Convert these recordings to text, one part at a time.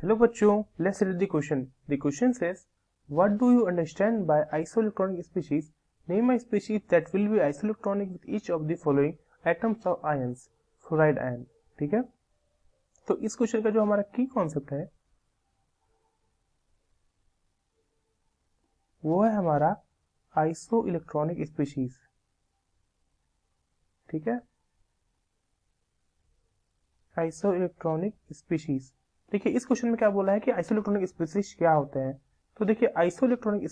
Hello बच्चों, let's read the question. The question says, what do you understand by isoelectronic species? Name a species that will be isoelectronic with each of the following atoms of ions. Fluoride ion. ठीक है, तो इस question का जो हमारा की concept है वो है हमारा आइसोइलेक्ट्रॉनिक स्पीशीज. ठीक है, आइसोइलेक्ट्रॉनिक स्पीशीज. देखिए इस क्वेश्चन में क्या बोला है कि आइसोइलेक्ट्रॉनिक स्पीशीज क्या होते हैं. तो देखिए आइसोइलेक्ट्रॉनिक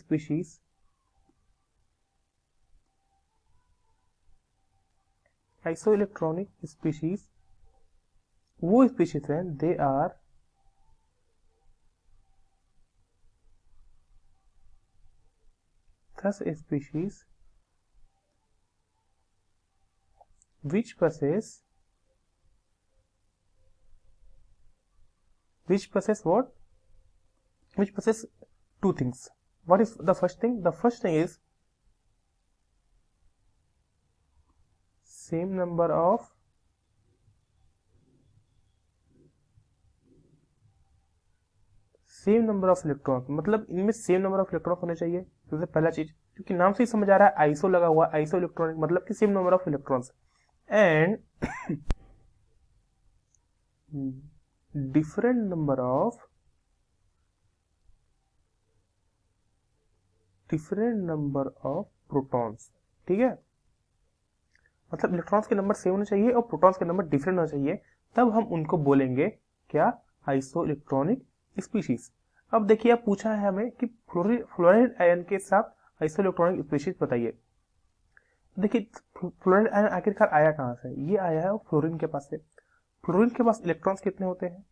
स्पीशीज वो स्पीशीज हैं, they are such species which possess what? Which possess two things. What is the first thing? The first thing is same number of electron. मतलब इनमें सेम नंबर ऑफ इलेक्ट्रॉन होने चाहिए. सबसे पहला चीज, क्योंकि नाम से ही समझ आ रहा है आइसो लगा हुआ, आइसो इलेक्ट्रॉनिक मतलब कि same number of electrons. And different number of protons. ठीक है, मतलब इलेक्ट्रॉन्स के नंबर सेम होने चाहिए और प्रोटॉन्स के नंबर डिफरेंट होने चाहिए, तब हम उनको बोलेंगे क्या? Iso electronic species. अब देखिए अब पूछा है हमें कि फ्लोराइड आयन के साथ आइसो इलेक्ट्रॉनिक स्पीशीज बताइए. देखिए फ्लोराइड आयन आखिरकार आया कहां से? ये आया है फ्लोरीन के पास से. फ्लोरीन के पास इलेक्ट्रॉन्स कितने होते हैं?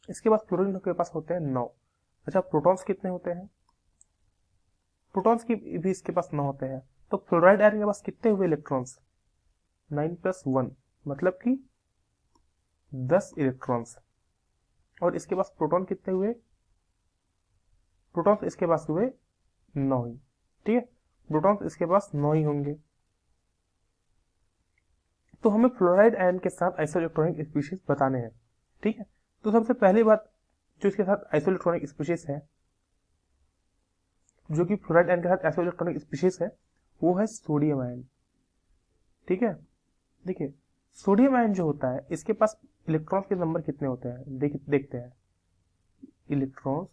इसके पास फ्लोरीन के पास होते हैं 9. अच्छा, प्रोटॉन्स कितने होते हैं? प्रोटॉन्स की भी इसके पास 9 होते हैं. तो फ्लोराइड आयन के पास कितने हुए इलेक्ट्रॉन्स? 9+1 मतलब कि 10 इलेक्ट्रॉन्स. और इसके पास प्रोटॉन कितने हुए? प्रोटॉन्स इसके पास हुए 9 ही. ठीक है, प्रोटॉन्स इसके पास 9 ही होंगे. तो हमें फ्लोराइड आयन के साथ आइसोइलेक्ट्रॉनिक स्पीशीज बताने हैं. ठीक है, तो सबसे पहली बात जो इसके साथ आइसोइलेक्ट्रॉनिक स्पीशीज है, जो कि फ्लोराइड आयन के साथ आइसोइलेक्ट्रॉनिक स्पीशीज है, वो है सोडियम आयन. ठीक है, देखिए सोडियम आयन जो होता है इसके पास इलेक्ट्रॉन्स के नंबर कितने होते हैं? देखते हैं इलेक्ट्रॉन्स,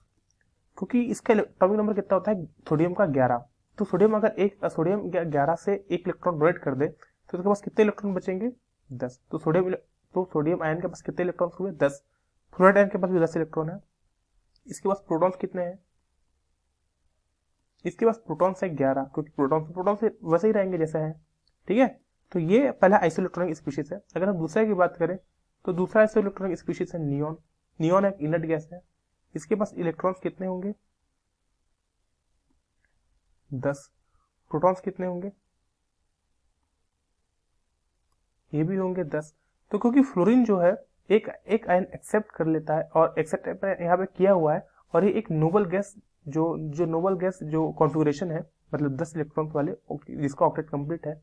क्योंकि इसका एटॉमिक नंबर कितना होता है सोडियम का? 11. तो सोडियम अगर सोडियम 11 से एक इलेक्ट्रॉन डोनेट कर दे तो उसके पास कितने इलेक्ट्रॉन बचेंगे? 10. तो सोडियम आयन के पास कितने इलेक्ट्रॉन हुए? 10. फ्लोराइड आयन के पास भी 10 इलेक्ट्रॉन है. इसके पास प्रोटॉन्स कितने हैं? इसके पास प्रोटॉन्स है 11, क्योंकि प्रोटॉन से वैसे ही रहेंगे जैसे है. ठीक है, तो ये पहला आइसोइलेक्ट्रॉनिक स्पीशीज है. अगर हम दूसरे की बात करें तो दूसरा आइसोइलेक्ट्रॉनिक स्पीशीज है नियॉन. नियॉन एक इनर्ट गैस है. इसके पास इलेक्ट्रॉन्स कितने होंगे? 10. प्रोटॉन्स कितने होंगे? ये भी होंगे 10. तो क्योंकि फ्लोरीन जो है एक आयन एक्सेप्ट कर लेता है और एक्सेप्ट यहाँ पे किया हुआ है, और ये एक नोबल गैस जो नोबल गैस जो कॉन्फ़िगरेशन है, मतलब 10 इलेक्ट्रॉन्स वाले जिसका ऑक्टेट कंप्लीट है,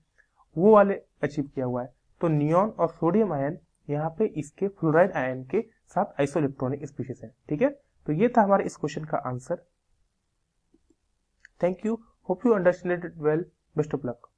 वो वाले अचीव किया हुआ है. तो नियॉन और सोडियम आयन यहाँ पे इसके फ्लोराइड आयन के साथ आइसोइलेक्ट्रॉनिक स्पीशीज है. ठीक है, तो ये था हमारे इस क्वेश्चन का answer. Thank you, hope you understand it well. Best of luck.